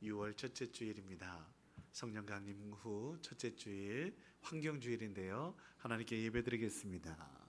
6월 첫째 주일입니다. 성령 강림 후 첫째 주일 환경주일인데요. 하나님께 예배드리겠습니다.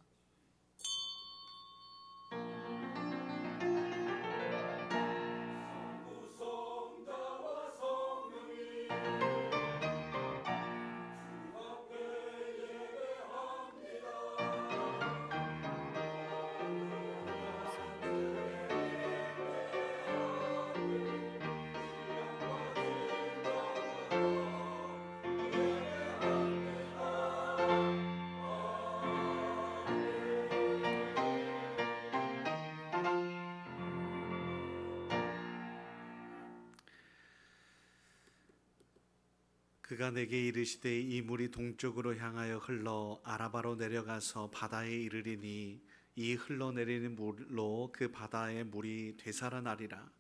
그가 내게 이르시되 이 물이 동쪽으로 향하여 흘러 아라바로 내려가서 바다에 이르리니 이 흘러내리는 물로 그 바다의 물이 되살아나리라.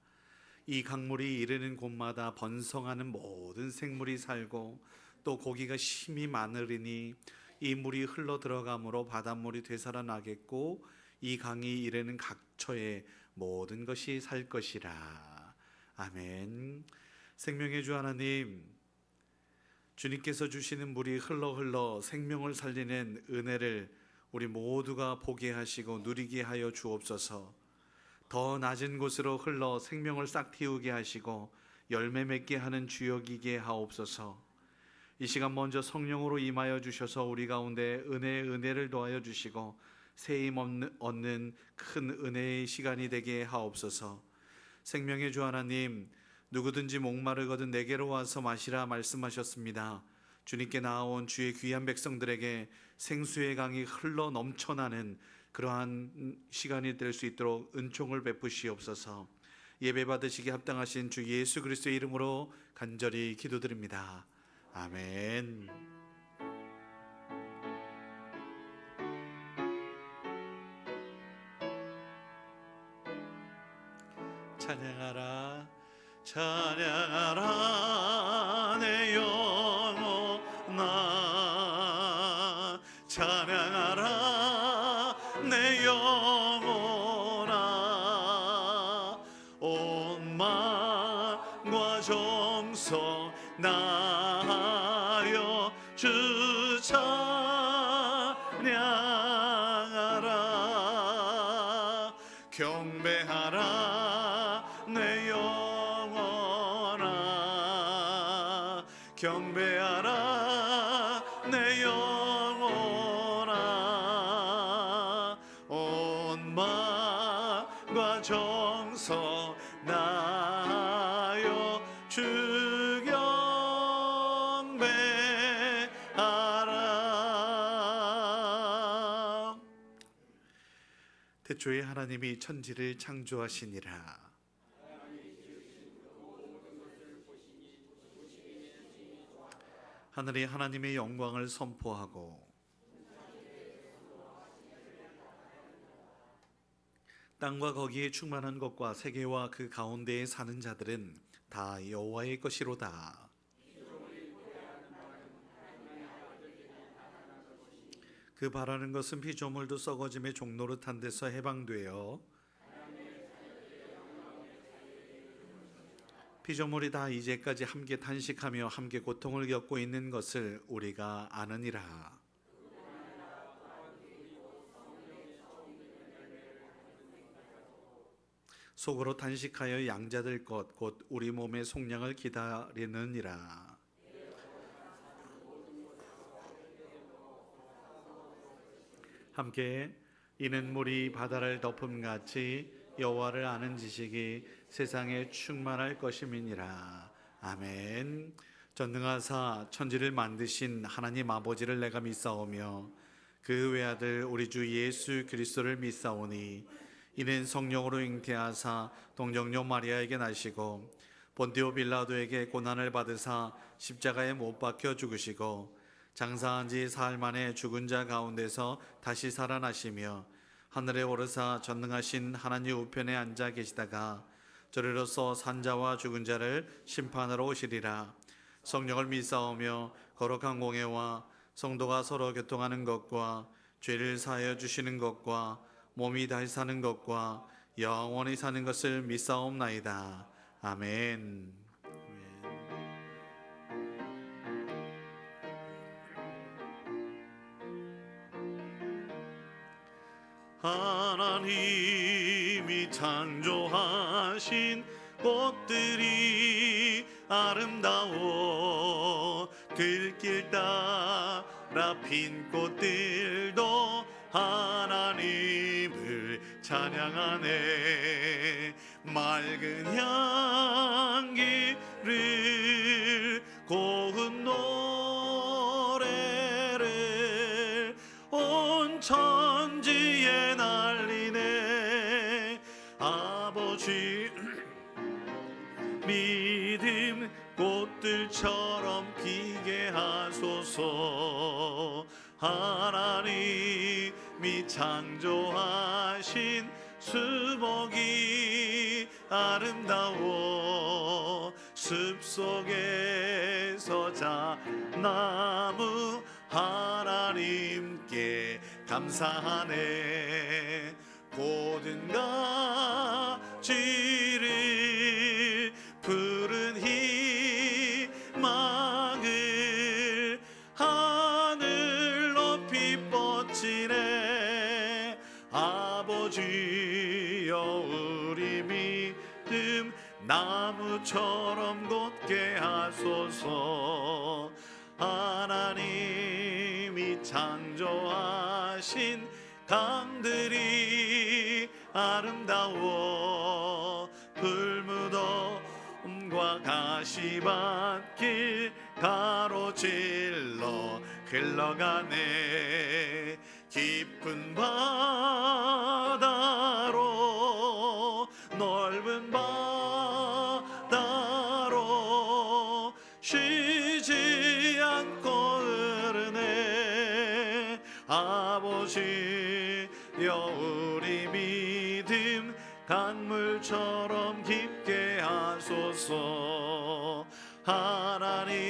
이 강물이 이르는 곳마다 번성하는 모든 생물이 살고 또 고기가 심히 많으리니 이 물이 흘러 들어가므로 바닷물이 되살아나겠고 이 강이 이르는 각처에 모든 것이 살 것이라. 아멘. 생명의 주 하나님, 주님께서 주시는 물이 흘러 생명을 살리는 은혜를 우리 모두가 보게 하시고 누리게 하여 주옵소서. 더 낮은 곳으로 흘러 생명을 싹 틔우게 하시고 열매 맺게 하는 주역이게 하옵소서. 이 시간 먼저 성령으로 임하여 주셔서 우리 가운데 은혜를 더하여 주시고 세임 얻는 큰 은혜의 시간이 되게 하옵소서. 생명의 주 하나님, 누구든지 목마르거든 내게로 와서 마시라 말씀하셨습니다. 주님께 나아온 주의 귀한 백성들에게 생수의 강이 흘러 넘쳐나는 그러한 시간이 될 수 있도록 은총을 베푸시옵소서. 예배 받으시기 합당하신 주 예수 그리스도의 이름으로 간절히 기도드립니다. 아멘. 찬양하라 찬양하라 내 영혼아, 찬양하라 내 영혼아, 온 마음과 정성 다하여 주 찬양하라. 경배하라 내 영혼아, 경배하라 내 영혼아, 온 마음과 정성 다하여 주 경배하라. 태초에 하나님이 천지를 창조하시니라. 하늘이 하나님의 영광을 선포하고 땅과 거기에 충만한 것과 세계와 그 가운데에 사는 자들은 다 여호와의 것이로다. 그 바라는 것은 피조물도 썩어짐의 종노릇한 데서 해방되어 피조물이 다 이제까지 함께 탄식하며 함께 고통을 겪고 있는 것을 우리가 아느니라. 속으로 탄식하여 양자될 것 곧 우리 몸의 속량을 기다리느니라. 함께 이는 물이 바다를 덮음같이 여호와를 아는 지식이 세상에 충만할 것임이니라. 아멘. 전능하사 천지를 만드신 하나님 아버지를 내가 믿사오며 그 외아들 우리 주 예수 그리스도를 믿사오니 이는 성령으로 잉태하사 동정녀 마리아에게 나시고 본디오 빌라도에게 고난을 받으사 십자가에 못 박혀 죽으시고 장사한 지 사흘 만에 죽은 자 가운데서 다시 살아나시며 하늘에 오르사 전능하신 하나님 우편에 앉아 계시다가 저리로서 산자와 죽은 자를 심판하러 오시리라. 성령을 믿사오며 거룩한 공예와 성도가 서로 교통하는 것과 죄를 사하여 주시는 것과 몸이 다시 사는 것과 영원히 사는 것을 믿사옵나이다. 아멘. 아멘. 하나님이 창조하신 꽃들이 아름다워 들길 따라 핀 꽃들도 하나님을 찬양하네. 맑은 향기를 고운 노래를 온 천지에 날리네. 아버지 믿음 꽃들처럼 피게 하소서. 하나님이 창조하신 수목이 아름다워 숲속에서 자나무 하나님께 감사하네. 고든 가지를 푸른 희망을 하늘 높이 뻗치네. 아버지여 우리 믿음 나무처럼 곧게 하소서. 하나님이 창조하신 강들이 아름다워 풀무덤과 가시밭길 가로질러 흘러가네. 깊은 바다로 넓은 바다로 쉬지 않고 흐르네. 아버지여 우리 믿음 강물처럼 깊게 하소서. 하나님이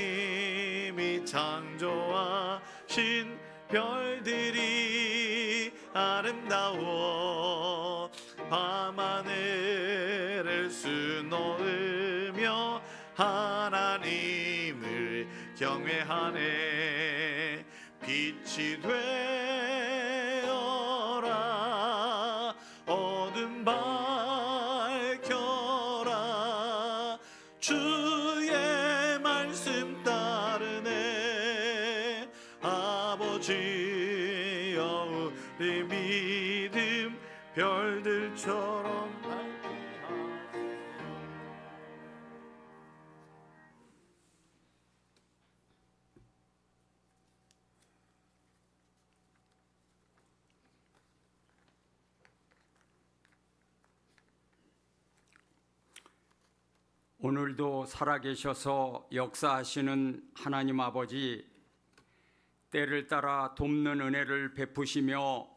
창조하신 별들이 아름다워 밤하늘을 수놓으며 하나님을 경외하네. 빛이 되어라 어둠 밝혀라 주의 말씀 따르네. 아버지여 우리 믿음 별들처럼 오늘도 살아계셔서 역사하시는 하나님 아버지, 때를 따라 돕는 은혜를 베푸시며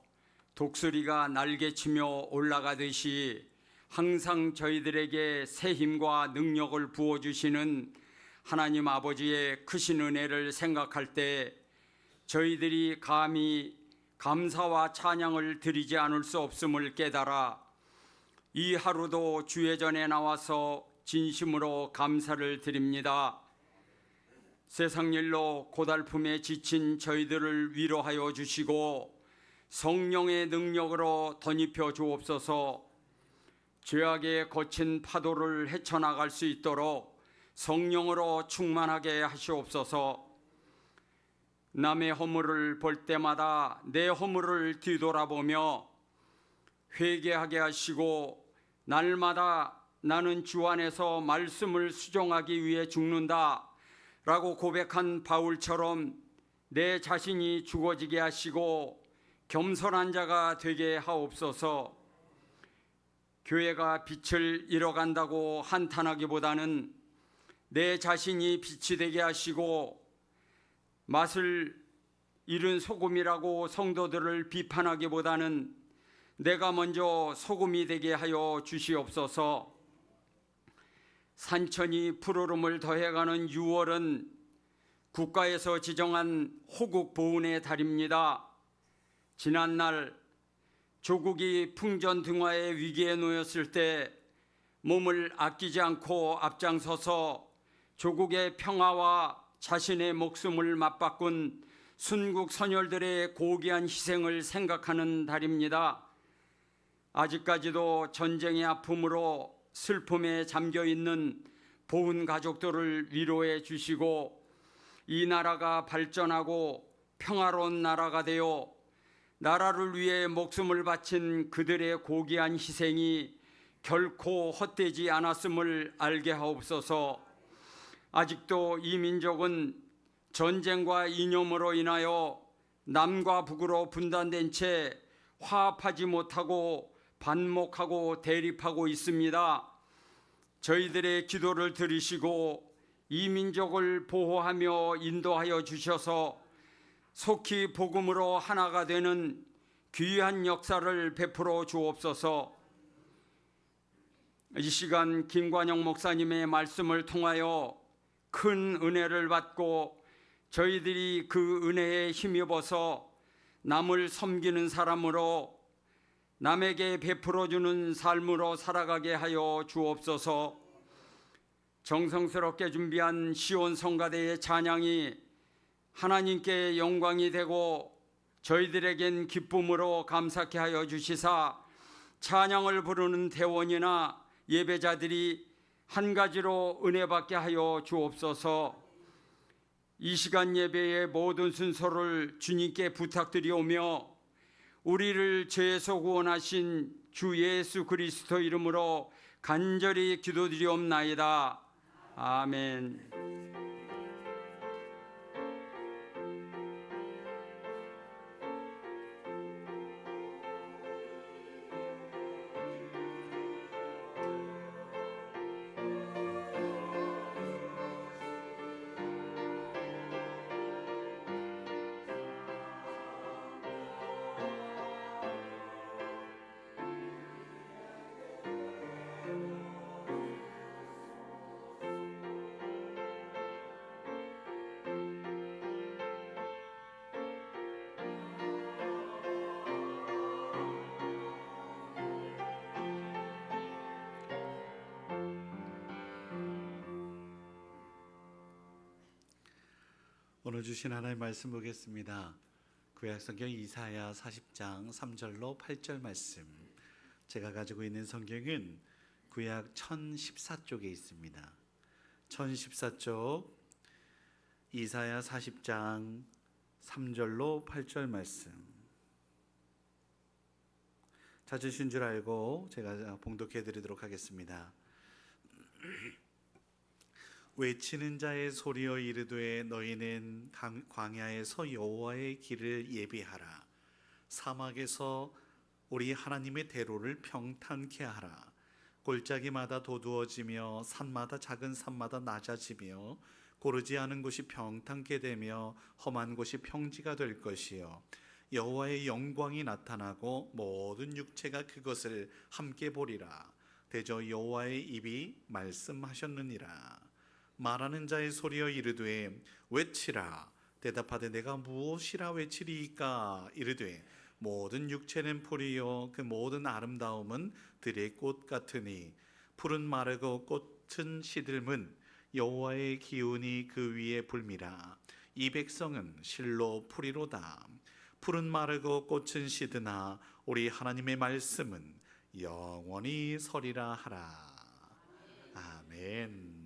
독수리가 날개치며 올라가듯이 항상 저희들에게 새 힘과 능력을 부어주시는 하나님 아버지의 크신 은혜를 생각할 때 저희들이 감히 감사와 찬양을 드리지 않을 수 없음을 깨달아 이 하루도 주의 전에 나와서 진심으로 감사를 드립니다. 세상 일로 고달픔에 지친 저희들을 위로하여 주시고 성령의 능력으로 덧입혀 주옵소서. 죄악의 거친 파도를 헤쳐나갈 수 있도록 성령으로 충만하게 하시옵소서. 남의 허물을 볼 때마다 내 허물을 뒤돌아보며 회개하게 하시고 날마다 나는 주 안에서 말씀을 수종하기 위해 죽는다 라고 고백한 바울처럼 내 자신이 죽어지게 하시고 겸손한 자가 되게 하옵소서. 교회가 빛을 잃어간다고 한탄하기보다는 내 자신이 빛이 되게 하시고 맛을 잃은 소금이라고 성도들을 비판하기보다는 내가 먼저 소금이 되게 하여 주시옵소서. 산천이 푸르름을 더해가는 6월은 국가에서 지정한 호국 보훈의 달입니다. 지난날 조국이 풍전등화의 위기에 놓였을 때 몸을 아끼지 않고 앞장서서 조국의 평화와 자신의 목숨을 맞바꾼 순국 선열들의 고귀한 희생을 생각하는 달입니다. 아직까지도 전쟁의 아픔으로 슬픔에 잠겨 있는 보훈 가족들을 위로해 주시고 이 나라가 발전하고 평화로운 나라가 되어 나라를 위해 목숨을 바친 그들의 고귀한 희생이 결코 헛되지 않았음을 알게 하옵소서. 아직도 이 민족은 전쟁과 이념으로 인하여 남과 북으로 분단된 채 화합하지 못하고 반목하고 대립하고 있습니다. 저희들의 기도를 들으시고 이 민족을 보호하며 인도하여 주셔서 속히 복음으로 하나가 되는 귀한 역사를 베풀어 주옵소서. 이 시간 김관영 목사님의 말씀을 통하여 큰 은혜를 받고 저희들이 그 은혜에 힘입어서 남을 섬기는 사람으로 남에게 베풀어주는 삶으로 살아가게 하여 주옵소서. 정성스럽게 준비한 시온 성가대의 찬양이 하나님께 영광이 되고 저희들에겐 기쁨으로 감사케 하여 주시사 찬양을 부르는 대원이나 예배자들이 한 가지로 은혜 받게 하여 주옵소서. 이 시간 예배의 모든 순서를 주님께 부탁드리오며 우리를 죄에서 구원하신 주 예수 그리스도 이름으로 간절히 기도드리옵나이다. 아멘. 오늘 주신 하나님의 말씀 보겠습니다. 구약성경 이사야 40장 3절로 8절 말씀. 제가 가지고 있는 성경은 구약 1014쪽에 있습니다. 1014쪽 이사야 40장 3절로 8절 말씀. 찾으신 줄 알고 제가 봉독해 드리도록 하겠습니다. 외치는 자의 소리여 이르되 너희는 광야에서 여호와의 길을 예비하라. 사막에서 우리 하나님의 대로를 평탄케 하라. 골짜기마다 도두어지며 산마다 작은 산마다 낮아지며 고르지 않은 곳이 평탄케 되며 험한 곳이 평지가 될 것이요 여호와의 영광이 나타나고 모든 육체가 그것을 함께 보리라. 대저 여호와의 입이 말씀하셨느니라. 말하는 자의 소리여 이르되 외치라. 대답하되 내가 무엇이라 외치리이까. 이르되 모든 육체는 풀이요 그 모든 아름다움은 들의 꽃 같으니 푸른 마르고 꽃은 시들문 여호와의 기운이 그 위에 불미라. 이 백성은 실로 풀이로다. 푸른 마르고 꽃은 시드나 우리 하나님의 말씀은 영원히 서리라 하라. 아멘.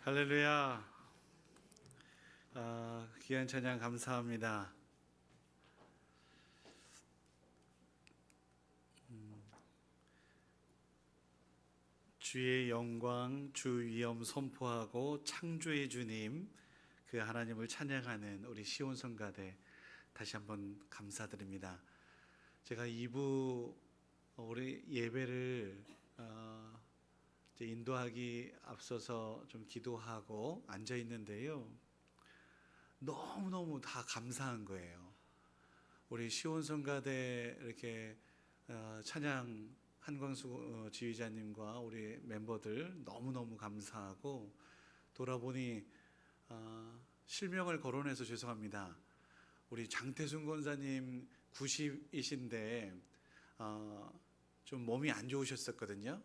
할렐루야. 귀한 찬양 감사합니다. 주의 영광, 주 위엄 선포하고 창조의 주님, 그 하나님을 찬양하는 우리 시온성가대 다시 한번 감사드립니다. 제가 2부 우리 예배를 이제 인도하기 앞서서 좀 기도하고 앉아 있는데요. 너무너무 다 감사한 거예요. 우리 시온성가대 이렇게 찬양 한광수 지휘자님과 우리 멤버들 너무너무 감사하고, 돌아보니 실명을 거론해서 죄송합니다. 우리 장태순 권사님 90이신데 좀 몸이 안 좋으셨었거든요.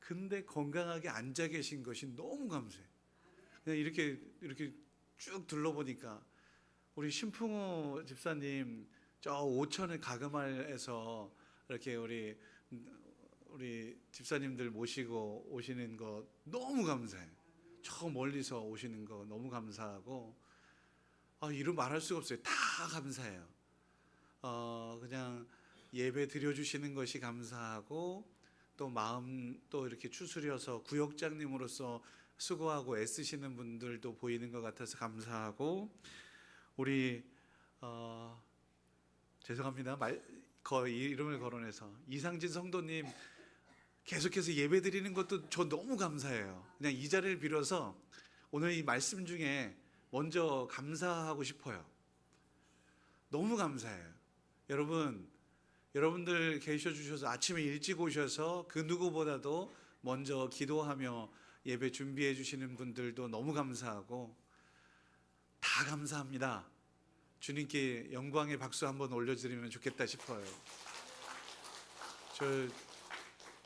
근데 건강하게 앉아 계신 것이 너무 감사해요. 그냥 이렇게 쭉 둘러보니까 우리 신풍호 집사님 저 오천의 가금알에서 이렇게 우리 집사님들 모시고 오시는 거 너무 감사해요. 저 멀리서 오시는 거 너무 감사하고, 이루 말할 수가 없어요. 다 감사해요. 그냥 예배 드려주시는 것이 감사하고, 또 마음 또 이렇게 추스려서 구역장님으로서 수고하고 애쓰시는 분들도 보이는 것 같아서 감사하고, 우리 죄송합니다. 이름을 거론해서 이상진 성도님 계속해서 예배 드리는 것도 저 너무 감사해요. 그냥 이 자리를 빌어서 오늘 이 말씀 중에 먼저 감사하고 싶어요. 너무 감사해요. 여러분들 계셔 주셔서 아침에 일찍 오셔서 그 누구보다도 먼저 기도하며 예배 준비해 주시는 분들도 너무 감사하고, 다 감사합니다. 주님께 영광의 박수 한번 올려드리면 좋겠다 싶어요. 저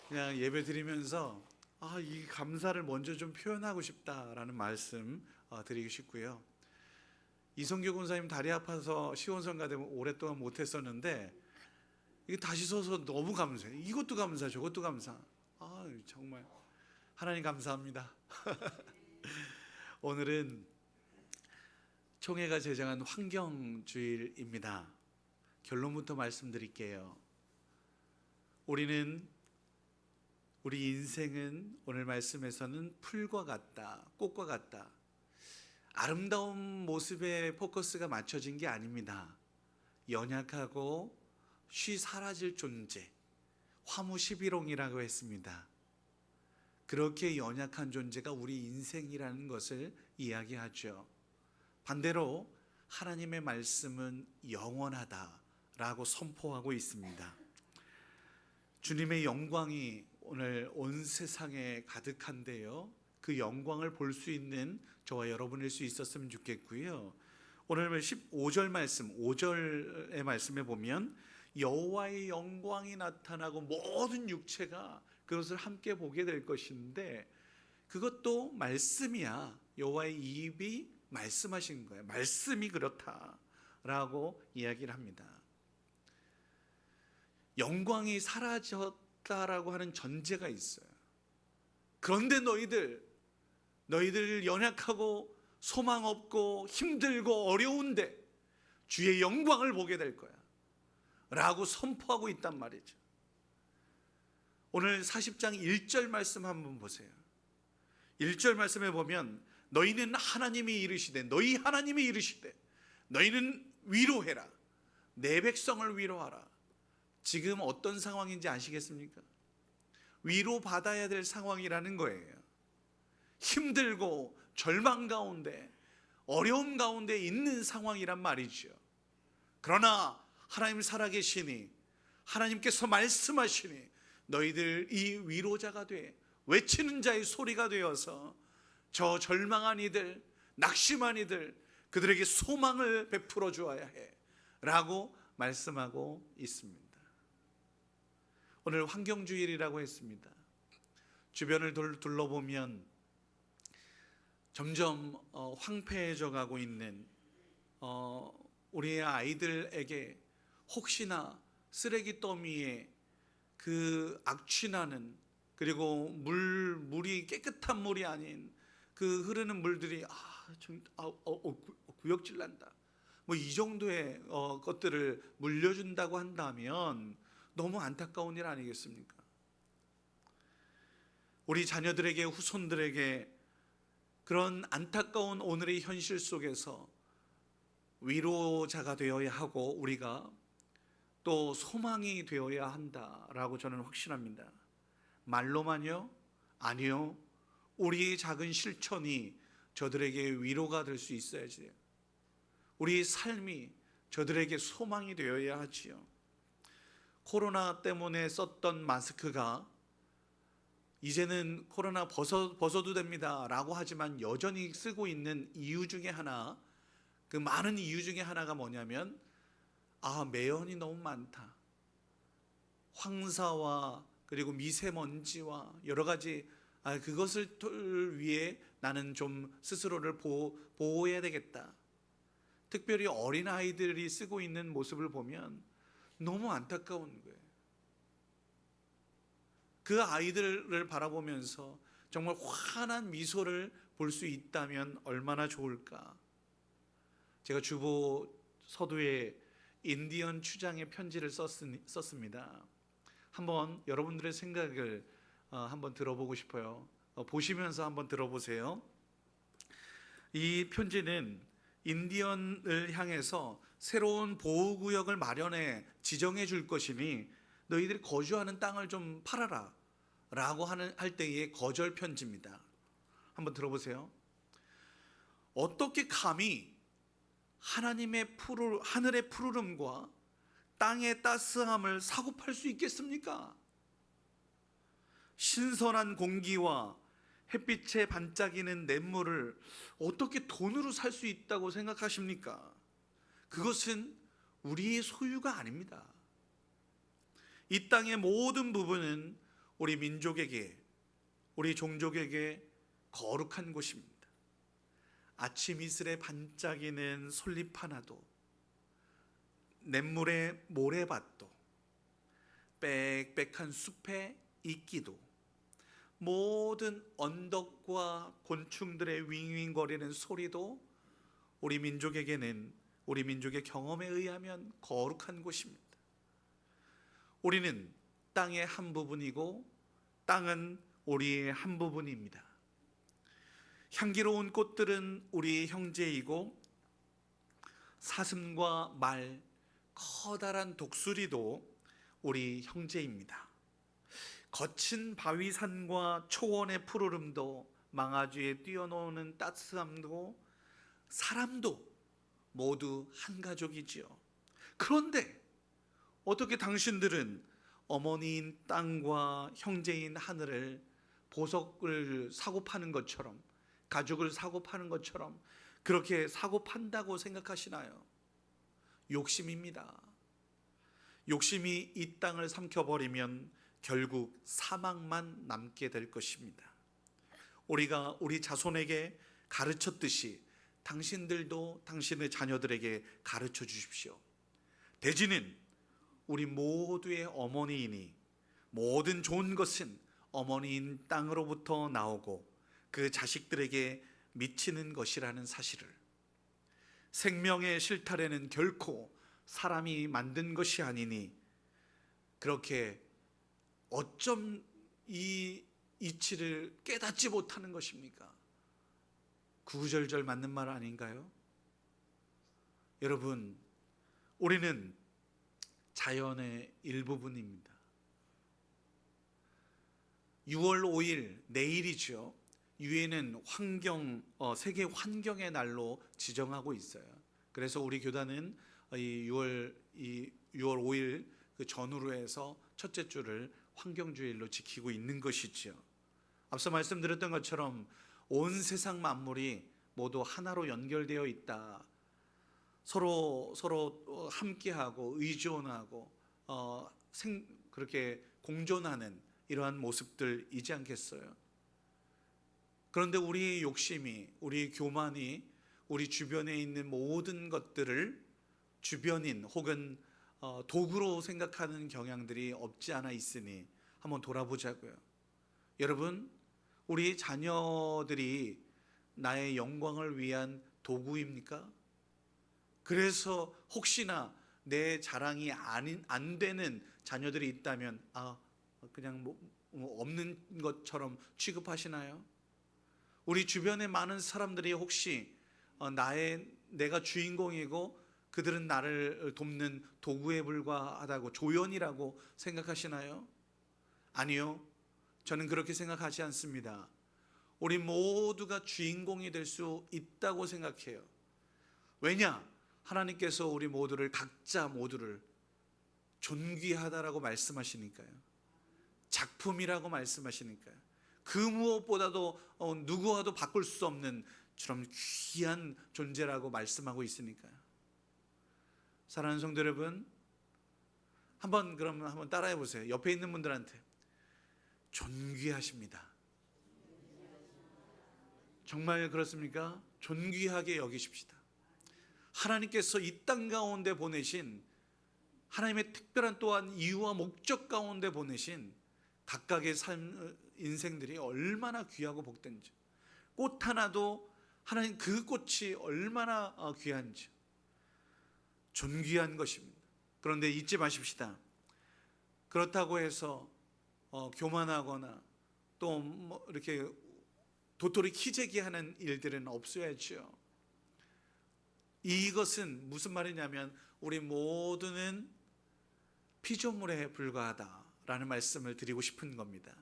그냥 예배 드리면서 이 감사를 먼저 좀 표현하고 싶다라는 말씀 드리고 싶고요. 이성규 권사님 다리 아파서 시온성가대 오랫동안 못했었는데 이게 다시 서서 너무 감사해요. 이것도 감사, 저것도 감사. 정말 하나님 감사합니다. 오늘은 총회가 제정한 환경주일입니다. 결론부터 말씀드릴게요. 우리 인생은 오늘 말씀에서는 풀과 같다, 꽃과 같다. 아름다운 모습에 포커스가 맞춰진 게 아닙니다. 연약하고 쉬 사라질 존재, 화무시비롱이라고 했습니다. 그렇게 연약한 존재가 우리 인생이라는 것을 이야기하죠. 반대로 하나님의 말씀은 영원하다라고 선포하고 있습니다. 주님의 영광이 오늘 온 세상에 가득한데요, 그 영광을 볼 수 있는 저와 여러분일 수 있었으면 좋겠고요. 오늘 15절 말씀, 5절의 말씀에 보면 여호와의 영광이 나타나고 모든 육체가 그것을 함께 보게 될 것인데, 그것도 말씀이야. 여호와의 입이 말씀하신 거예요. 말씀이 그렇다라고 이야기를 합니다. 영광이 사라졌다라고 하는 전제가 있어요. 그런데 너희들 연약하고 소망 없고 힘들고 어려운데 주의 영광을 보게 될 거야 라고 선포하고 있단 말이죠. 오늘 40장 1절 말씀 한번 보세요. 1절 말씀에 보면 너희는 하나님이 이르시되 너희는 위로해라. 내 백성을 위로하라. 지금 어떤 상황인지 아시겠습니까? 위로받아야 될 상황이라는 거예요. 힘들고 절망 가운데 어려움 가운데 있는 상황이란 말이죠. 그러나 하나님 살아계시니 하나님께서 말씀하시니 너희들 이 위로자가 돼 외치는 자의 소리가 되어서 저 절망한 이들, 낙심한 이들, 그들에게 소망을 베풀어 주어야 해 라고 말씀하고 있습니다. 오늘 환경주일이라고 했습니다. 주변을 둘러보면 점점 황폐해져 가고 있는 우리의 아이들에게 혹시나 쓰레기 더미에 그 악취나는, 그리고 물이 깨끗한 물이 아닌 그 흐르는 물들이 구역질 난다. 뭐 이 정도의 것들을 물려준다고 한다면 너무 안타까운 일 아니겠습니까? 우리 자녀들에게, 후손들에게 그런 안타까운 오늘의 현실 속에서 위로자가 되어야 하고 우리가 또 소망이 되어야 한다라고 저는 확신합니다. 말로만요? 아니요. 우리의 작은 실천이 저들에게 위로가 될 수 있어야지. 우리 삶이 저들에게 소망이 되어야 하지요. 코로나 때문에 썼던 마스크가 이제는 코로나 벗어도 됩니다 라고 하지만 여전히 쓰고 있는 이유 중에 하나, 그 많은 이유 중에 하나가 뭐냐면 매연이 너무 많다. 황사와 그리고 미세먼지와 여러 가지 그것을 위해 나는 좀 스스로를 보호해야 되겠다. 특별히 어린아이들이 쓰고 있는 모습을 보면 너무 안타까운 거예요. 그 아이들을 바라보면서 정말 환한 미소를 볼 수 있다면 얼마나 좋을까. 제가 주보 서두에 인디언 추장의 편지를 썼습니다. 한번 여러분들의 생각을 한번 들어보고 싶어요. 보시면서 한번 들어보세요. 이 편지는 인디언을 향해서 새로운 보호구역을 마련해 지정해 줄 것이니 너희들이 거주하는 땅을 좀 팔아라 라고 할 때의 거절 편지입니다. 한번 들어보세요. 어떻게 감히 하나님의 하늘의 푸르름과 땅의 따스함을 사고 팔 수 있겠습니까? 신선한 공기와 햇빛에 반짝이는 냇물을 어떻게 돈으로 살 수 있다고 생각하십니까? 그것은 우리의 소유가 아닙니다. 이 땅의 모든 부분은 우리 민족에게, 우리 종족에게 거룩한 곳입니다. 아침 이슬에 반짝이는 솔잎 하나도, 냇물의 모래밭도, 빽빽한 숲의 이끼도, 모든 언덕과 곤충들의 윙윙거리는 소리도 우리 민족에게는 우리 민족의 경험에 의하면 거룩한 곳입니다. 우리는 땅의 한 부분이고 땅은 우리의 한 부분입니다. 향기로운 꽃들은 우리의 형제이고 사슴과 말, 커다란 독수리도 우리 형제입니다. 거친 바위산과 초원의 푸르름도 망아쥐에 뛰어노는 따스함도 사람도 모두 한 가족이지요. 그런데 어떻게 당신들은 어머니인 땅과 형제인 하늘을 보석을 사고 파는 것처럼, 가죽을 사고 파는 것처럼 그렇게 사고 판다고 생각하시나요? 욕심입니다. 욕심이 이 땅을 삼켜버리면 결국 사망만 남게 될 것입니다. 우리가 우리 자손에게 가르쳤듯이 당신들도 당신의 자녀들에게 가르쳐 주십시오. 대지는 우리 모두의 어머니이니 모든 좋은 것은 어머니인 땅으로부터 나오고 그 자식들에게 미치는 것이라는 사실을, 생명의 실타래는 결코 사람이 만든 것이 아니니 그렇게 어쩜 이 이치를 깨닫지 못하는 것입니까? 구구절절 맞는 말 아닌가요? 여러분, 우리는 자연의 일부분입니다. 6월 5일 내일이죠. 유엔은 세계 환경의 날로 지정하고 있어요. 그래서 우리 교단은 이 6월 5일 그 전후로 해서 첫째 주를 환경주일로 지키고 있는 것이지요. 앞서 말씀드렸던 것처럼 온 세상 만물이 모두 하나로 연결되어 있다. 서로 함께하고 의존하고 그렇게 공존하는 이러한 모습들이지 않겠어요? 그런데 우리의 욕심이, 우리의 교만이 우리 주변에 있는 모든 것들을 주변인 혹은 도구로 생각하는 경향들이 없지 않아 있으니 한번 돌아보자고요. 여러분, 우리 자녀들이 나의 영광을 위한 도구입니까? 그래서 혹시나 내 자랑이 안 되는 자녀들이 있다면 그냥 뭐 없는 것처럼 취급하시나요? 우리 주변의 많은 사람들이 혹시 내가 주인공이고 그들은 나를 돕는 도구에 불과하다고, 조연이라고 생각하시나요? 아니요. 저는 그렇게 생각하지 않습니다. 우리 모두가 주인공이 될 수 있다고 생각해요. 왜냐? 하나님께서 우리 모두를, 각자 모두를 존귀하다라고 말씀하시니까요. 작품이라고 말씀하시니까요. 그 무엇보다도 누구와도 바꿀 수 없는 처럼 귀한 존재라고 말씀하고 있으니까요. 사랑하는 성도 여러분, 그러면 한번 따라해 보세요. 옆에 있는 분들한테 존귀하십니다. 정말 그렇습니까? 존귀하게 여기십시다. 하나님께서 이 땅 가운데 보내신, 하나님의 특별한 또한 이유와 목적 가운데 보내신 각각의 인생들이 얼마나 귀하고 복된지, 꽃 하나도 하나님 그 꽃이 얼마나 귀한지, 존귀한 것입니다. 그런데 잊지 마십시다. 그렇다고 해서 교만하거나 또 뭐 이렇게 도토리 키재기하는 일들은 없어야죠. 이것은 무슨 말이냐면 우리 모두는 피조물에 불과하다라는 말씀을 드리고 싶은 겁니다.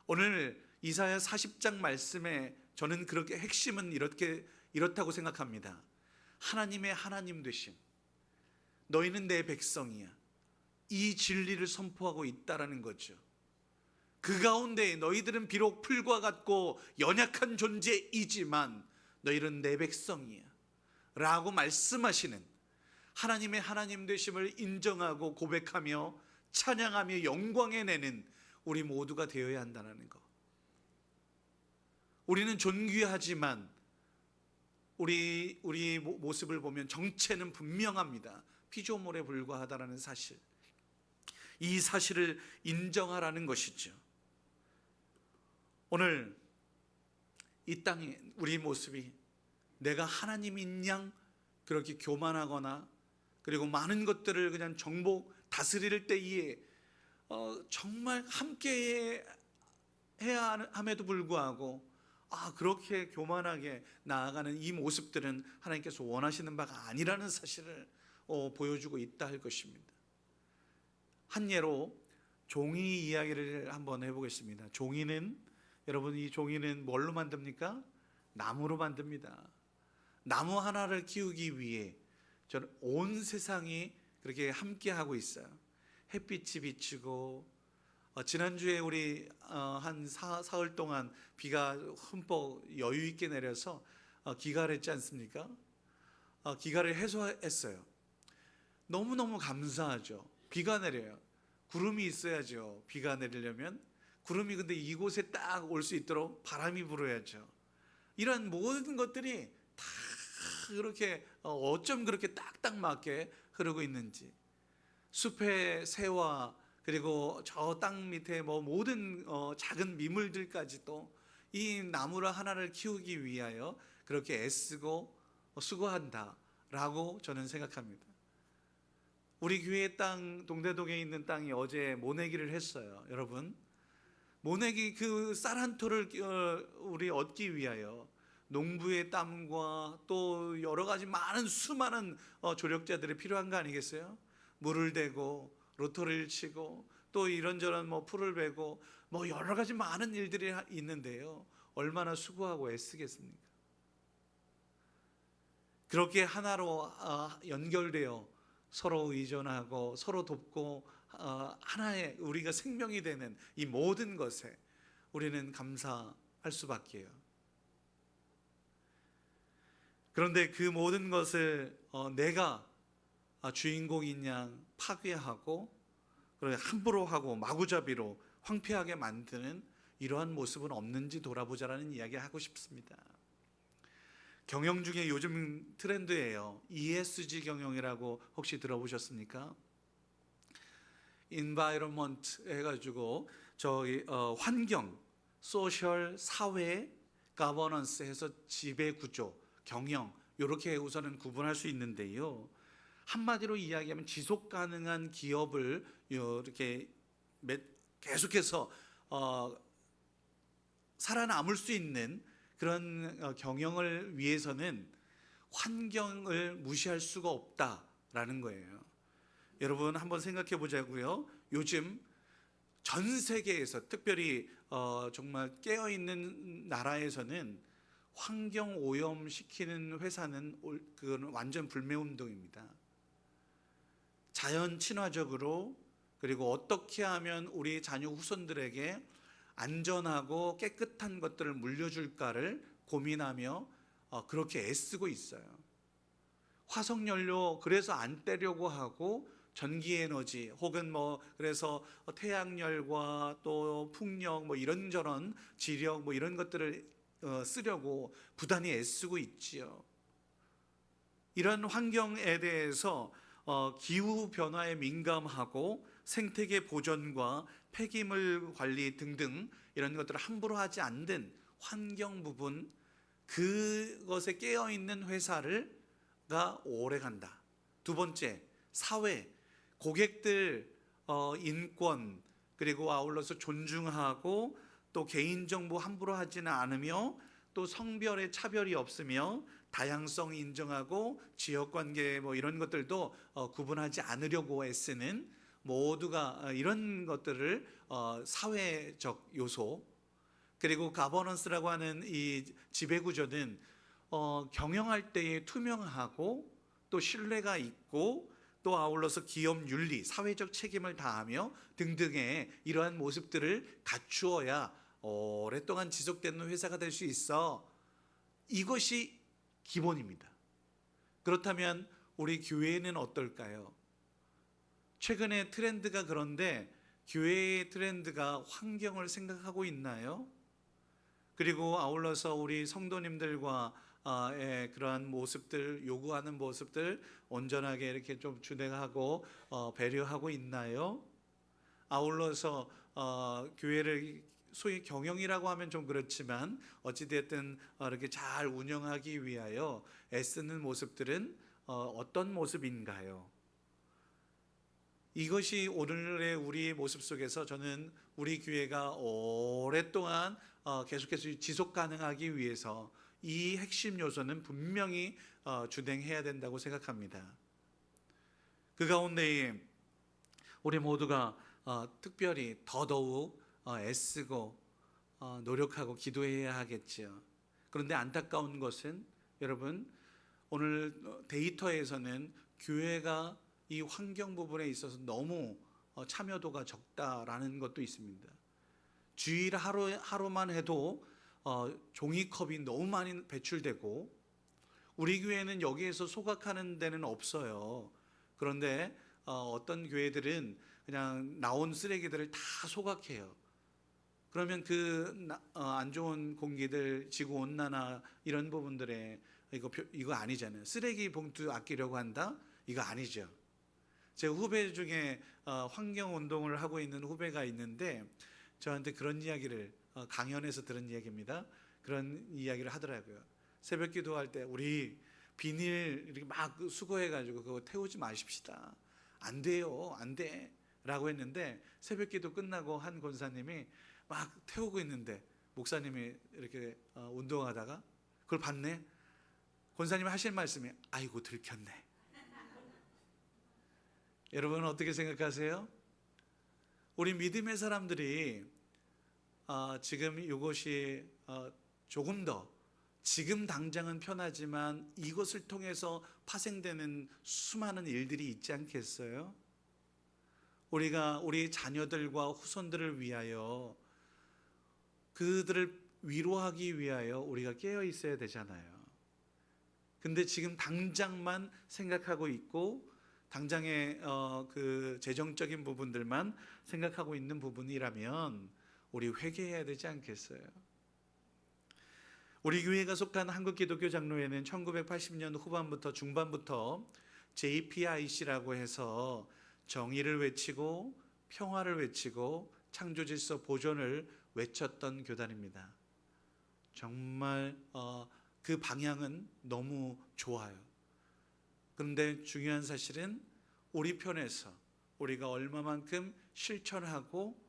오늘 이사야 40장 말씀에 저는 그렇게 핵심은 이렇다고 생각합니다. 하나님의 하나님 되심, 너희는 내 백성이야, 이 진리를 선포하고 있다라는 거죠. 그 가운데 너희들은 비록 풀과 같고 연약한 존재이지만 너희는 내 백성이야 라고 말씀하시는 하나님의 하나님 되심을 인정하고 고백하며 찬양하며 영광에 내는 우리 모두가 되어야 한다는 것. 우리는 존귀하지만 우리 모습을 보면 정체는 분명합니다. 피조물에 불과하다는 사실, 이 사실을 인정하라는 것이죠. 오늘 이 땅에 우리 모습이 내가 하나님인 양 그렇게 교만하거나 그리고 많은 것들을 그냥 정복 다스릴 때에 정말 함께 해야 함에도 불구하고 그렇게 교만하게 나아가는 이 모습들은 하나님께서 원하시는 바가 아니라는 사실을 보여주고 있다 할 것입니다. 한 예로 종이 이야기를 한번 해보겠습니다. 여러분, 이 종이는 뭘로 만듭니까? 나무로 만듭니다. 나무 하나를 키우기 위해 저는 온 세상이 그렇게 함께 하고 있어요. 햇빛이 비치고, 지난주에 우리 한 사흘 동안 비가 흠뻑 여유 있게 내려서 기가를 했지 않습니까? 기가를 해소했어요. 너무너무 감사하죠. 비가 내려요. 구름이 있어야죠. 비가 내리려면 구름이, 근데 이곳에 딱 올 수 있도록 바람이 불어야죠. 이런 모든 것들이 다 그렇게 어쩜 그렇게 딱딱 맞게 흐르고 있는지, 숲의 새와 그리고 저 땅 밑에 모든 작은 미물들까지도 이 나무 하나를 키우기 위하여 그렇게 애쓰고 수고한다라고 저는 생각합니다. 우리 교회 땅, 동대동에 있는 땅이 어제 모내기를 했어요. 여러분, 모내기 그 쌀 한 토를 우리 얻기 위하여 농부의 땀과 또 여러 가지 수많은 조력자들이 필요한 거 아니겠어요? 물을 대고 로터를 치고 또 이런저런 풀을 베고 여러 가지 많은 일들이 있는데요. 얼마나 수고하고 애쓰겠습니까? 그렇게 하나로 연결되어 서로 의존하고 서로 돕고 하나의 우리가 생명이 되는 이 모든 것에 우리는 감사할 수밖에요. 그런데 그 모든 것을 내가 주인공인 양 파괴하고 함부로 하고 마구잡이로 황폐하게 만드는 이러한 모습은 없는지 돌아보자라는 이야기를 하고 싶습니다. 경영 중에 요즘 트렌드예요. ESG 경영이라고 혹시 들어보셨습니까? Environment 해가지고 환경, 소셜, 사회가 가버넌스 해서 지배 구조, 경영 이렇게 우선은 구분할 수 있는데요. 한마디로 이야기하면 지속 가능한 기업을 이렇게 계속해서 살아남을 수 있는 그런 경영을 위해서는 환경을 무시할 수가 없다라는 거예요. 여러분 한번 생각해 보자고요. 요즘 전 세계에서 특별히 정말 깨어 있는 나라에서는 환경 오염시키는 회사는 그거는 완전 불매운동입니다. 자연 친화적으로 그리고 어떻게 하면 우리 자녀 후손들에게 안전하고 깨끗한 것들을 물려줄까를 고민하며 그렇게 애쓰고 있어요. 화석연료 그래서 안 떼려고 하고 전기에너지 혹은 그래서 태양열과 또 풍력 이런저런 지력 이런 것들을 쓰려고 부단히 애쓰고 있지요. 이런 환경에 대해서 기후 변화에 민감하고 생태계 보존과 폐기물 관리 등등 이런 것들을 함부로 하지 않는 환경 부분, 그것에 깨어 있는 회사가 오래 간다. 두 번째, 사회, 고객들 인권 그리고 아울러서 존중하고 또 개인정보 함부로 하지는 않으며 또 성별의 차별이 없으며 다양성 인정하고 지역관계 이런 것들도 구분하지 않으려고 애쓰는 모두가 이런 것들을 사회적 요소, 그리고 가버넌스라고 하는 이 지배구조는 경영할 때에 투명하고 또 신뢰가 있고 또 아울러서 기업 윤리, 사회적 책임을 다하며 등등의 이러한 모습들을 갖추어야 오랫동안 지속되는 회사가 될 수 있어. 이것이 기본입니다. 그렇다면 우리 교회는 어떨까요? 최근에 트렌드가 그런데 교회의 트렌드가 환경을 생각하고 있나요? 그리고 아울러서 우리 성도님들과 그러한 모습들, 요구하는 모습들 온전하게 이렇게 좀 준행하고 배려하고 있나요? 아울러서 교회를 소위 경영이라고 하면 좀 그렇지만 어찌됐든 이렇게 잘 운영하기 위하여 애쓰는 모습들은 어떤 모습인가요? 이것이 오늘의 우리의 모습 속에서 저는 우리 교회가 오랫동안 계속해서 지속 가능하기 위해서 이 핵심 요소는 분명히 준행해야 된다고 생각합니다. 그 가운데 우리 모두가 특별히 더더욱 애쓰고 노력하고 기도해야 하겠지요. 그런데 안타까운 것은 여러분, 오늘 데이터에서는 교회가 이 환경 부분에 있어서 너무 참여도가 적다라는 것도 있습니다. 주일 하루만 해도 종이컵이 너무 많이 배출되고 우리 교회는 여기에서 소각하는 데는 없어요. 그런데 어떤 교회들은 그냥 나온 쓰레기들을 다 소각해요. 그러면 그 안 좋은 공기들, 지구 온난화 이런 부분들에 이거 아니잖아요. 쓰레기 봉투 아끼려고 한다? 이거 아니죠. 제 후배 중에 환경 운동을 하고 있는 후배가 있는데 저한테 그런 이야기를 강연에서 들은 이야기입니다. 그런 이야기를 하더라고요. 새벽 기도할 때 우리 비닐 이렇게 막 수거해가지고 그거 태우지 마십시다. 안 돼요, 안 돼. 라고 했는데 새벽 기도 끝나고 한 권사님이 막 태우고 있는데 목사님이 이렇게 운동하다가 그걸 봤네. 권사님이 하실 말씀이 아이고 들켰네. 여러분은 어떻게 생각하세요? 우리 믿음의 사람들이 지금 이것이 조금 더 지금 당장은 편하지만 이것을 통해서 파생되는 수많은 일들이 있지 않겠어요? 우리가 우리 자녀들과 후손들을 위하여 그들을 위로하기 위하여 우리가 깨어 있어야 되잖아요. 근데 지금 당장만 생각하고 있고 당장의 그 재정적인 부분들만 생각하고 있는 부분이라면 우리 회개해야 되지 않겠어요? 우리 교회가 속한 한국기독교장로회는 1980년 후반부터 중반부터 JPIC라고 해서 정의를 외치고 평화를 외치고 창조질서 보존을 외쳤던 교단입니다. 정말 그 방향은 너무 좋아요. 그런데 중요한 사실은 우리 편에서 우리가 얼마만큼 실천하고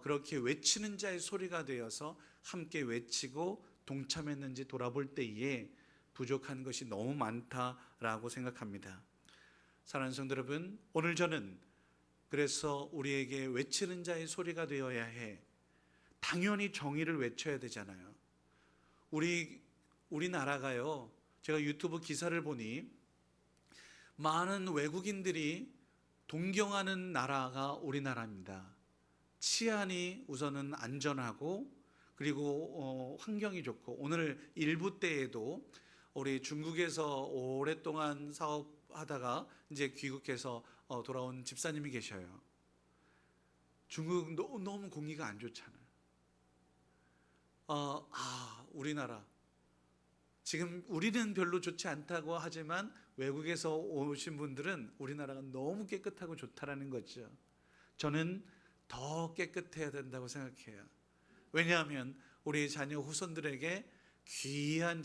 그렇게 외치는 자의 소리가 되어서 함께 외치고 동참했는지 돌아볼 때에 부족한 것이 너무 많다라고 생각합니다. 사랑하는 성도 여러분, 오늘 저는 그래서 우리에게 외치는 자의 소리가 되어야 해. 당연히 정의를 외쳐야 되잖아요. 우리나라가요, 제가 유튜브 기사를 보니 많은 외국인들이 동경하는 나라가 우리나라입니다. 치안이 우선은 안전하고 그리고 환경이 좋고, 오늘 일부 때에도 우리 중국에서 오랫동안 사업하다가 이제 귀국해서 돌아온 집사님이 계셔요. 중국 너무 공기가 안 좋잖아요. 우리나라 지금 우리는 별로 좋지 않다고 하지만 외국에서 오신 분들은 우리나라가 너무 깨끗하고 좋다라는 거죠. 저는 더 깨끗해야 된다고 생각해요. 왜냐하면 우리 자녀 후손들에게 귀한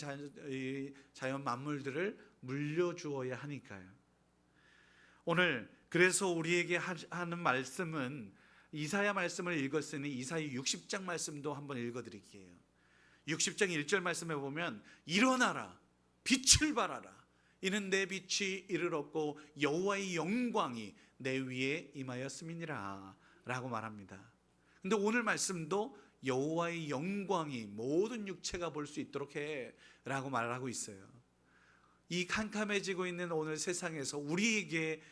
자연 만물들을 물려주어야 하니까요. 오늘 그래서 우리에게 하는 말씀은 이사야 말씀을 읽었으니 이사야 60장 말씀도 한번 읽어드릴게요. 60장 1절 말씀에 보면 일어나라 빛을 발하라 이는 내 빛이 이르렀고 여호와의 영광이 내 위에 임하였음이니라 라고 말합니다. 근데 오늘 말씀도 여호와의 영광이 모든 육체가 볼 수 있도록 해 라고 말하고 있어요. 이 캄캄해지고 있는 오늘 세상에서 우리에게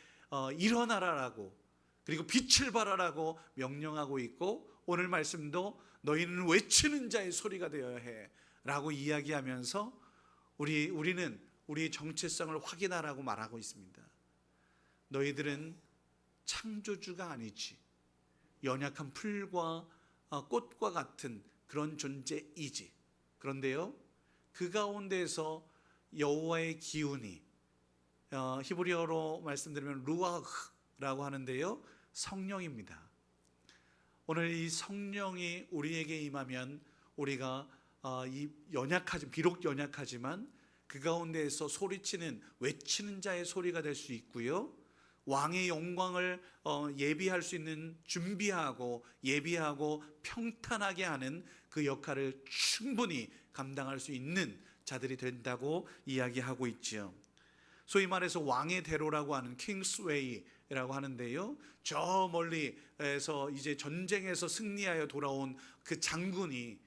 일어나라라고 그리고 빛을 발하라고 명령하고 있고, 오늘 말씀도 너희는 외치는 자의 소리가 되어야 해 라고 이야기하면서 우리는 우리의 정체성을 확인하라고 말하고 있습니다. 너희들은 창조주가 아니지, 연약한 풀과 꽃과 같은 그런 존재이지. 그런데요, 그 가운데에서 여호와의 기운이, 히브리어로 말씀드리면 루아흐라고 하는데요, 성령입니다. 오늘 이 성령이 우리에게 임하면 우리가 비록 연약하지만 그 가운데에서 소리치는 외치는 자의 소리가 될 수 있고요, 왕의 영광을 예비할 수 있는 준비하고 예비하고 평탄하게 하는 그 역할을 충분히 감당할 수 있는 자들이 된다고 이야기하고 있지요. 소위 말해서 왕의 대로라고 하는 킹스웨이라고 하는데요, 저 멀리에서 이제 전쟁에서 승리하여 돌아온 그 장군이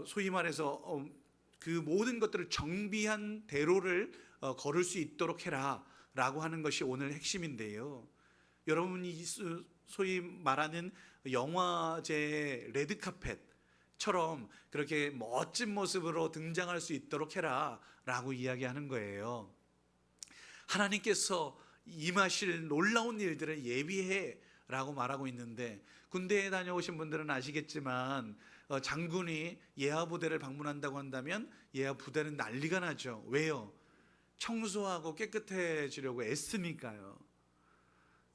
소위 말해서 그 모든 것들을 정비한 대로를 걸을 수 있도록 해라 라고 하는 것이 오늘 핵심인데요, 여러분이 소위 말하는 영화제 레드카펫처럼 그렇게 멋진 모습으로 등장할 수 있도록 해라 라고 이야기하는 거예요. 하나님께서 임하실 놀라운 일들을 예비해 라고 말하고 있는데, 군대에 다녀오신 분들은 아시겠지만 장군이 예하 부대를 방문한다고 한다면 예하 부대는 난리가 나죠. 왜요? 청소하고 깨끗해지려고 애쓰니까요.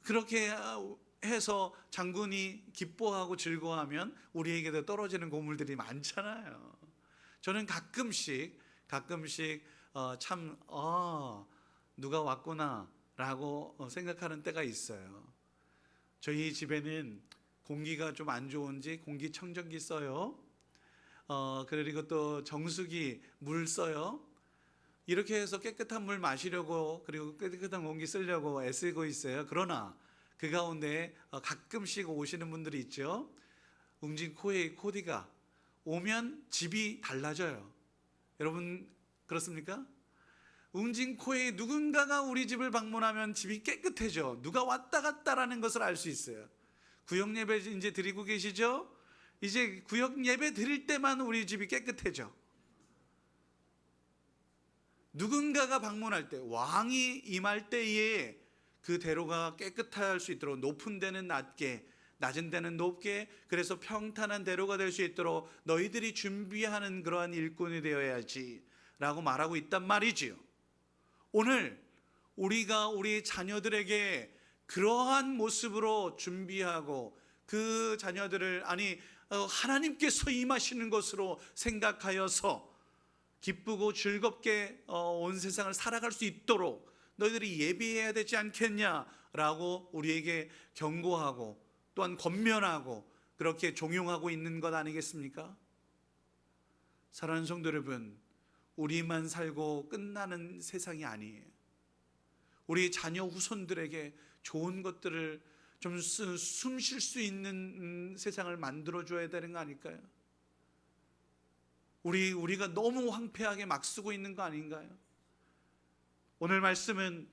그렇게 해서 장군이 기뻐하고 즐거워하면 우리에게도 떨어지는 고물들이 많잖아요. 저는 가끔씩 참 누가 왔구나 라고 생각하는 때가 있어요. 저희 집에는 공기가 좀 안 좋은지 공기청정기 써요. 그리고 또 정수기 물 써요. 이렇게 해서 깨끗한 물 마시려고, 그리고 깨끗한 공기 쓰려고 애쓰고 있어요. 그러나 그 가운데 가끔씩 오시는 분들이 있죠. 웅진코에 코디가 오면 집이 달라져요. 여러분 그렇습니까? 웅진코에 누군가가 우리 집을 방문하면 집이 깨끗해져. 누가 왔다 갔다라는 것을 알 수 있어요. 구역 예배 이제 드리고 계시죠? 이제 구역 예배 드릴 때만 우리 집이 깨끗해져. 누군가가 방문할 때, 왕이 임할 때에 그 대로가 깨끗할 수 있도록 높은 데는 낮게, 낮은 데는 높게, 그래서 평탄한 대로가 될 수 있도록 너희들이 준비하는 그러한 일꾼이 되어야지 라고 말하고 있단 말이지요. 오늘 우리가 우리 자녀들에게 그러한 모습으로 준비하고 그 자녀들을 하나님께서 임하시는 것으로 생각하여서 기쁘고 즐겁게 온 세상을 살아갈 수 있도록 너희들이 예비해야 되지 않겠냐라고 우리에게 경고하고 또한 권면하고 그렇게 종용하고 있는 것 아니겠습니까? 사랑하는 성도 여러분, 우리만 살고 끝나는 세상이 아니에요. 우리 자녀 후손들에게 좋은 것들을 좀 숨 쉴 수 있는 세상을 만들어줘야 되는 거 아닐까요? 우리가 너무 황폐하게 막 쓰고 있는 거 아닌가요? 오늘 말씀은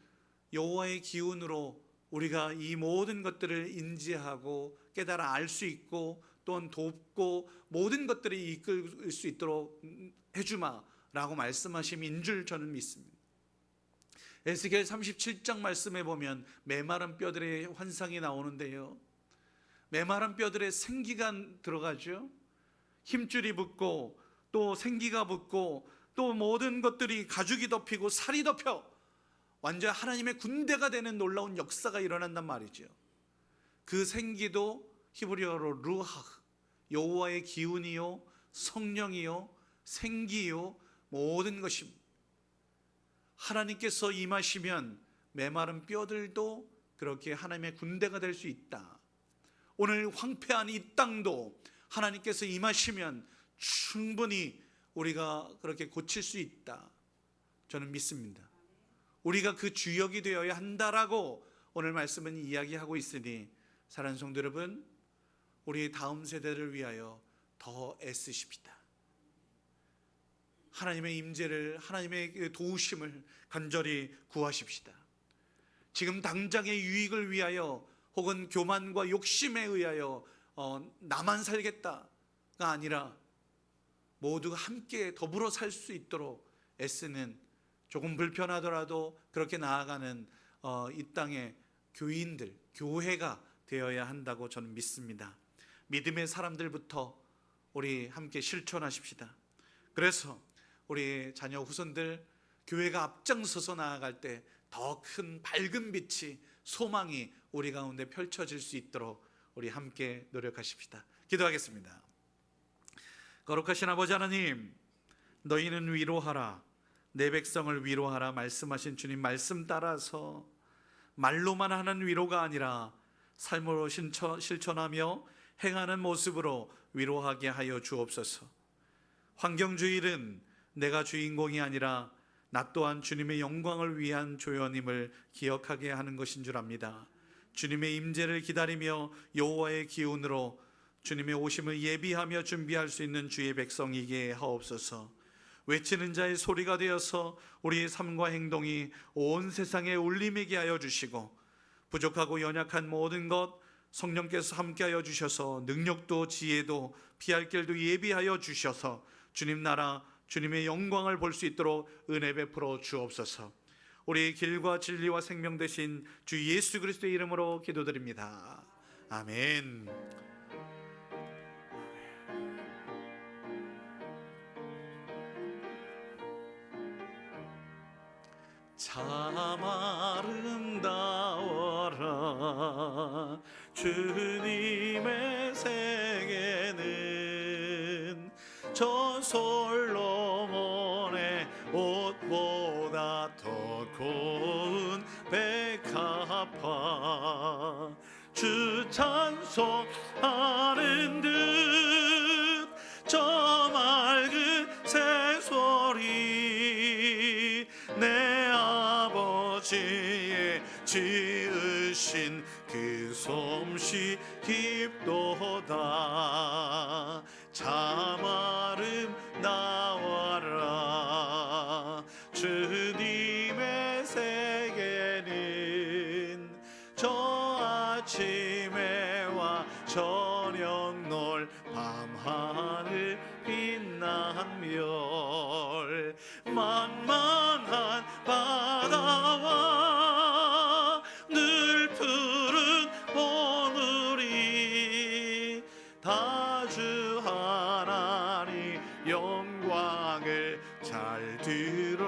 여호와의 기운으로 우리가 이 모든 것들을 인지하고 깨달아 알 수 있고 또한 돕고 모든 것들이 이끌 수 있도록 해주마라고 말씀하심인 줄 저는 믿습니다. 에스겔 37장 말씀에 보면 메마른 뼈들의 환상이 나오는데요, 메마른 뼈들의 생기가 들어가죠. 힘줄이 붙고 또 생기가 붙고 또 모든 것들이 가죽이 덮이고 살이 덮여 완전 하나님의 군대가 되는 놀라운 역사가 일어난단 말이죠. 그 생기도 히브리어로 루하, 여호와의 기운이요 성령이요 생기요 모든 것입니다. 하나님께서 임하시면 메마른 뼈들도 그렇게 하나님의 군대가 될 수 있다. 오늘 황폐한 이 땅도 하나님께서 임하시면 충분히 우리가 그렇게 고칠 수 있다, 저는 믿습니다. 우리가 그 주역이 되어야 한다라고 오늘 말씀은 이야기하고 있으니 사랑하는 성도 여러분, 우리 다음 세대를 위하여 더 애쓰십시다. 하나님의 임재를, 하나님의 도우심을 간절히 구하십시다. 지금 당장의 유익을 위하여 혹은 교만과 욕심에 의하여 나만 살겠다가 아니라 모두가 함께 더불어 살 수 있도록 애쓰는, 조금 불편하더라도 그렇게 나아가는 이 땅의 교인들, 교회가 되어야 한다고 저는 믿습니다. 믿음의 사람들부터 우리 함께 실천하십시다. 그래서 우리 자녀 후손들 교회가 앞장서서 나아갈 때 더 큰 밝은 빛이, 소망이 우리 가운데 펼쳐질 수 있도록 우리 함께 노력하십시다. 기도하겠습니다. 거룩하신 아버지 하나님, 너희는 위로하라, 내 백성을 위로하라 말씀하신 주님 말씀 따라서 말로만 하는 위로가 아니라 삶으로 실천하며 행하는 모습으로 위로하게 하여 주옵소서. 환경주의는 내가 주인공이 아니라 나 또한 주님의 영광을 위한 조연임을 기억하게 하는 것인 줄 압니다. 주님의 임재를 기다리며 여호와의 기운으로 주님의 오심을 예비하며 준비할 수 있는 주의 백성이게 하옵소서. 외치는 자의 소리가 되어서 우리의 삶과 행동이 온 세상에 울림이게 하여 주시고, 부족하고 연약한 모든 것 성령께서 함께하여 주셔서 능력도 지혜도 피할 길도 예비하여 주셔서 주님 나라, 주님의 영광을 볼 수 있도록 은혜 베풀어 주옵소서. 우리의 길과 진리와 생명 되신 주 예수 그리스도의 이름으로 기도드립니다. 아멘. 참 아름다워라 주님의 세계는 저 솔로몬의 옷보다 더 고운 백합화, 주 찬송하는 듯 저 맑은 새소리, 내 아버지의 지으신 그 솜씨 깊도다. 참 아름다워라 주님의 세계는 저 아침에와 저녁 놀 밤하늘 빛나며 만만한 바다와 늘 푸른 보물이 다 주 하나님 영광을 잘 드러내도다.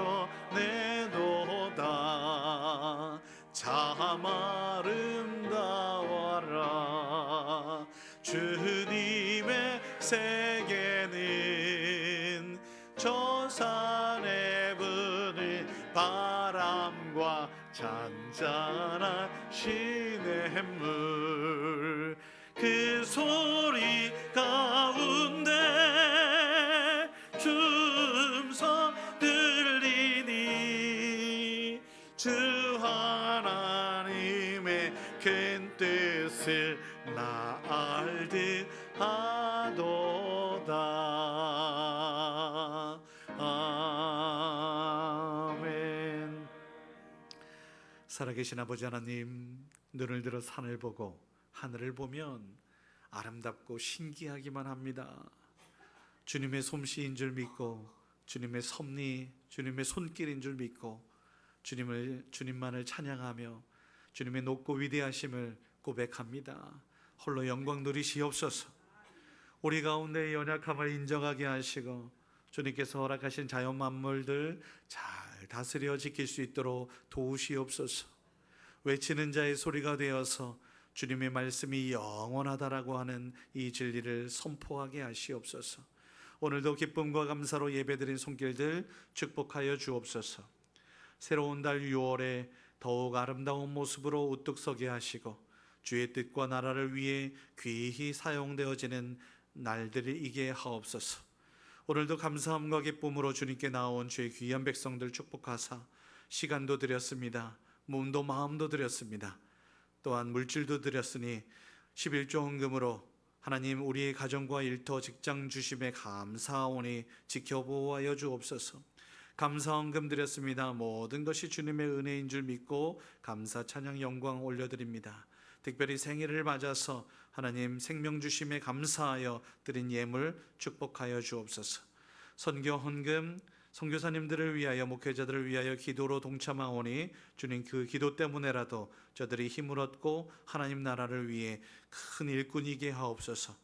참 아름다워라 잔하시네 물 그 소리 가운데 춤성 들리니 주 하나님의 큰 뜻을 나 알듯 하도다. 아멘. 살아계신 아버지 하나님, 눈을 들어 산을 보고 하늘을 보면 아름답고 신기하기만 합니다. 주님의 솜씨인 줄 믿고, 주님의 섭리, 주님의 손길인 줄 믿고, 주님만을 찬양하며 주님의 높고 위대하심을 고백합니다. 홀로 영광 누리시옵소서. 우리 가운데의 연약함을 인정하게 하시고 주님께서 허락하신 자연 만물들 잘 다스려 지킬 수 있도록 도우시옵소서. 외치는 자의 소리가 되어서 주님의 말씀이 영원하다라고 하는 이 진리를 선포하게 하시옵소서. 오늘도 기쁨과 감사로 예배드린 손길들 축복하여 주옵소서. 새로운 달 6월에 더욱 아름다운 모습으로 우뚝 서게 하시고 주의 뜻과 나라를 위해 귀히 사용되어지는 날들이게 하옵소서. 오늘도 감사함과 기쁨으로 주님께 나온 주의 귀한 백성들 축복하사 시간도 드렸습니다. 몸도 마음도 드렸습니다. 또한 물질도 드렸으니 11조 헌금으로 하나님 우리의 가정과 일터 직장 주심에 감사하오니 지켜보아여 주옵소서. 감사 헌금 드렸습니다. 모든 것이 주님의 은혜인 줄 믿고 감사 찬양 영광 올려드립니다. 특별히 생일을 맞아서 하나님 생명 주심에 감사하여 드린 예물 축복하여 주옵소서. 선교 헌금 선교사님들을 위하여 목회자들을 위하여 기도로 동참하오니 주님 그 기도 때문에라도 저들이 힘을 얻고 하나님 나라를 위해 큰 일꾼이게 하옵소서.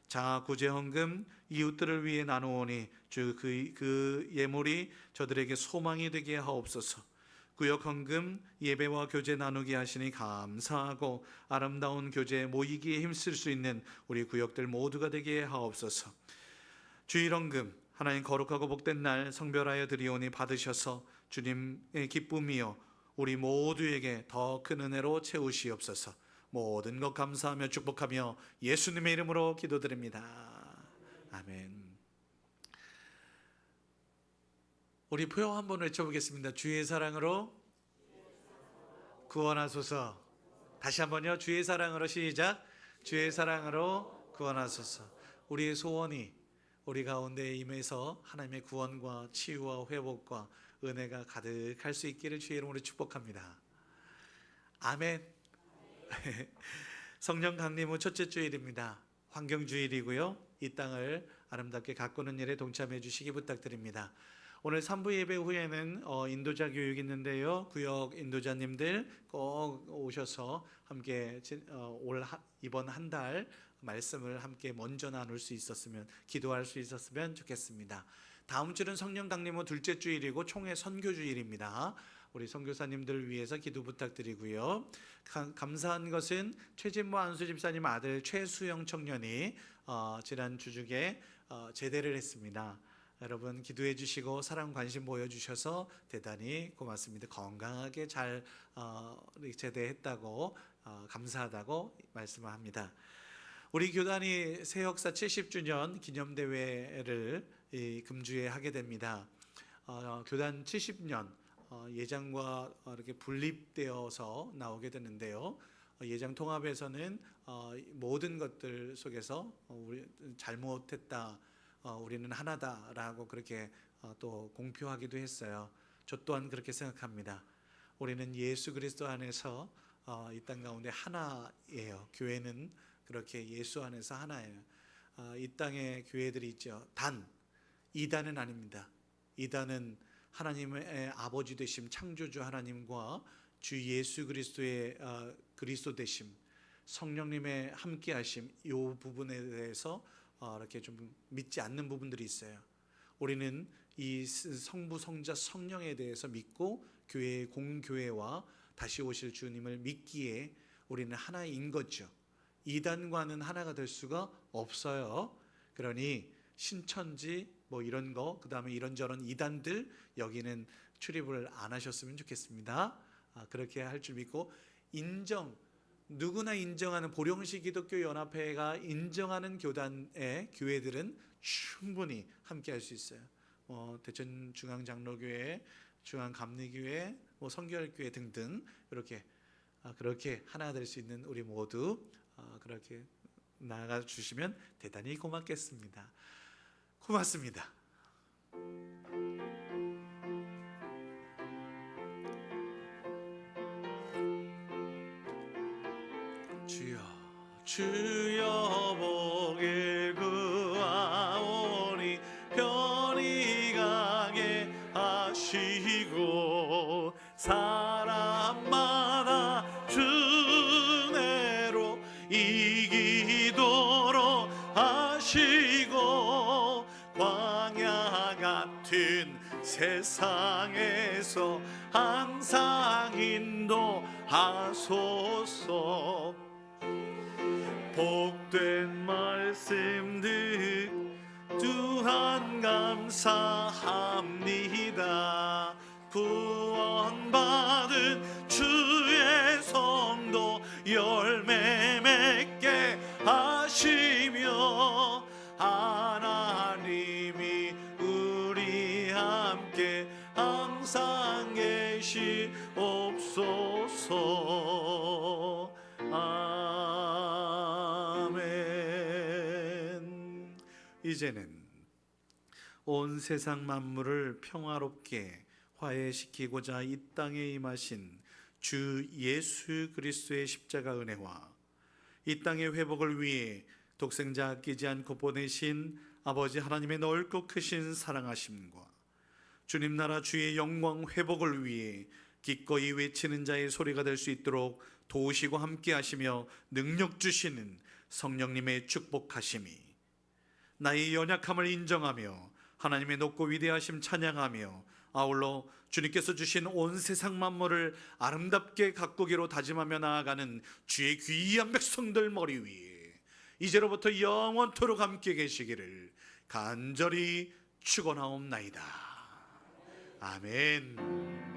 자 구제 헌금 이웃들을 위해 나누오니 주 그 예물이 저들에게 소망이 되게 하옵소서. 구역 헌금 예배와 교제 나누게 하시니 감사하고 아름다운 교제에 모이기에 힘쓸 수 있는 우리 구역들 모두가 되게 하옵소서. 주일 헌금 하나님 거룩하고 복된 날 성별하여 드리오니 받으셔서 주님의 기쁨이요 우리 모두에게 더 큰 은혜로 채우시옵소서. 모든 것 감사하며 축복하며 예수님의 이름으로 기도드립니다. 아멘. 우리 포용 한번 외쳐보겠습니다. 주의 사랑으로 구원하소서. 다시 한번요. 주의 사랑으로 시작. 주의 사랑으로 구원하소서. 우리의 소원이 우리 가운데 임해서 하나님의 구원과 치유와 회복과 은혜가 가득할 수 있기를 주의 이름으로 축복합니다. 아멘. 성령 강림 후 첫째 주일입니다. 환경주일이고요. 이 땅을 아름답게 가꾸는 일에 동참해 주시기 부탁드립니다. 오늘 3부 예배 후에는 인도자 교육이 있는데요. 구역 인도자님들 꼭 오셔서 함께 이번 한 달 말씀을 함께 먼저 나눌 수 있었으면, 기도할 수 있었으면 좋겠습니다. 다음 주는 성령 강림 후 둘째 주일이고 총회 선교 주일입니다. 우리 선교사님들을 위해서 기도 부탁드리고요. 감사한 것은 최진모 안수 집사님 아들 최수영 청년이 지난 주중에 제대를 했습니다. 여러분 기도해 주시고 사랑 관심 보여주셔서 대단히 고맙습니다. 건강하게 잘 제대했다고 감사하다고 말씀을 합니다. 우리 교단이 새 역사 70주년 기념대회를 금주에 하게 됩니다. 교단 70년 예장과 이렇게 분립되어서 나오게 되는데요. 예장 통합에서는 모든 것들 속에서 우리 잘못했다, 우리는 하나다라고 그렇게 또 공표하기도 했어요. 저 또한 그렇게 생각합니다. 우리는 예수 그리스도 안에서 이 땅 가운데 하나예요. 교회는 그렇게 예수 안에서 하나예요. 이 땅에 교회들이 있죠. 이단은 아닙니다. 이단은 하나님의 아버지 되심, 창조주 하나님과 주 예수 그리스도의 그리스도 되심, 성령님의 함께하심, 이 부분에 대해서 이렇게 좀 믿지 않는 부분들이 있어요. 우리는 이 성부, 성자, 성령에 대해서 믿고 교회의 공교회와 다시 오실 주님을 믿기에 우리는 하나인 거죠. 이단과는 하나가 될 수가 없어요. 그러니 신천지 뭐 이런 거, 그 다음에 이런저런 이단들 여기는 출입을 안 하셨으면 좋겠습니다. 그렇게 할 줄 믿고, 누구나 인정하는 보령시 기독교 연합회가 인정하는 교회들은 충분히 함께 할 수 있어요. 대천 중앙장로교회, 중앙감리교회, 성결교회 등등 이렇게 그렇게 하나 될 수 있는 우리 모두 그렇게 나아가 주시면 대단히 고맙겠습니다. 고맙습니다. 주여 복을 구하오니 편히 가게 하시고 사람마다 주내로 이기도록 하시고 광야 같은 세상에서 항상 인도하소서. 복된 말씀 또한 감사합니다. 구원받은 주의 성도 열매 맺게 하시며 하나님이 우리 함께 항상 계시옵소서. 이제는 온 세상 만물을 평화롭게 화해시키고자 이 땅에 임하신 주 예수 그리스도의 십자가 은혜와 이 땅의 회복을 위해 독생자 아끼지 않고 보내신 아버지 하나님의 넓고 크신 사랑하심과 주님 나라 주의 영광 회복을 위해 기꺼이 외치는 자의 소리가 될 수 있도록 도우시고 함께 하시며 능력 주시는 성령님의 축복하심이 나의 연약함을 인정하며 하나님의 높고 위대하심 찬양하며 아울러 주님께서 주신 온 세상 만물을 아름답게 가꾸기로 다짐하며 나아가는 주의 귀한 백성들 머리 위에 이제로부터 영원토록 함께 계시기를 간절히 축원하옵나이다. 아멘.